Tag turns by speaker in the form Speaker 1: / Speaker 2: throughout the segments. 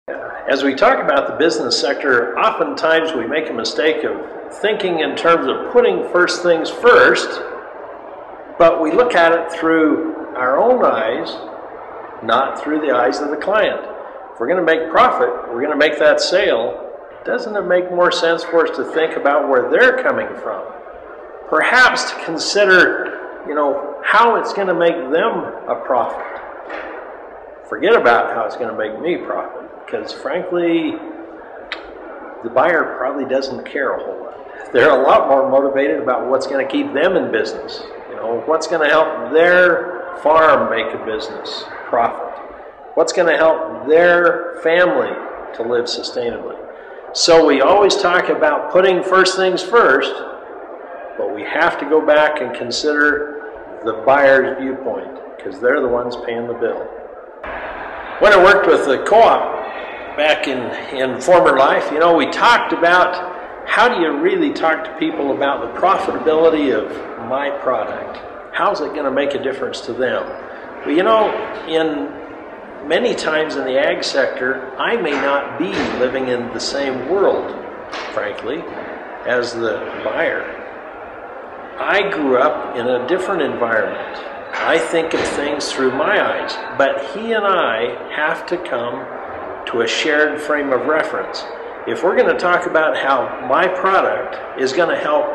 Speaker 1: As we talk about the business sector, oftentimes we make a mistake of thinking in terms of putting first things first, but we look at it through our own eyes, not through the eyes of the client. If we're going to make profit, we're going to make that sale, doesn't it make more sense for us to think about where they're coming from? Perhaps to consider, how it's going to make them a profit. Forget about how it's going to make me profit. Because frankly, the buyer probably doesn't care a whole lot. They're a lot more motivated about what's going to keep them in business. What's going to help their farm make a business profit. What's going to help their family to live sustainably. So we always talk about putting first things first, but we have to go back and consider the buyer's viewpoint, because they're the ones paying the bill. When I worked with the co-op, back in former life, we talked about how do you really talk to people about the profitability of my product? How's it going to make a difference to them? Well, in many times in the ag sector, I may not be living in the same world, frankly, as the buyer. I grew up in a different environment. I think of things through my eyes, but he and I have to come to a shared frame of reference. If we're going to talk about how my product is going to help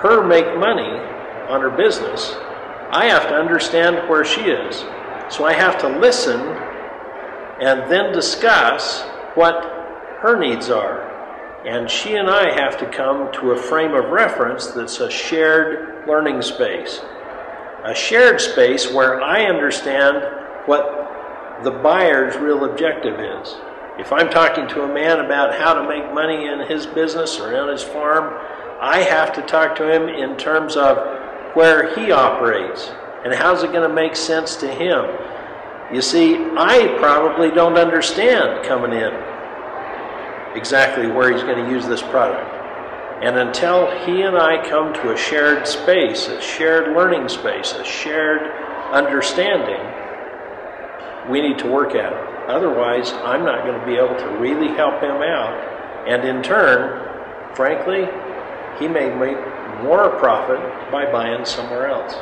Speaker 1: her make money on her business, I have to understand where she is. So I have to listen and then discuss what her needs are. And she and I have to come to a frame of reference that's a shared learning space. A shared space where I understand what the buyer's real objective is. If I'm talking to a man about how to make money in his business or on his farm, I have to talk to him in terms of where he operates and how's it going to make sense to him. You see, I probably don't understand coming in exactly where he's going to use this product. And until he and I come to a shared space, a shared learning space, a shared understanding, we need to work at it. Otherwise, I'm not going to be able to really help him out. And in turn, frankly, he may make more profit by buying somewhere else.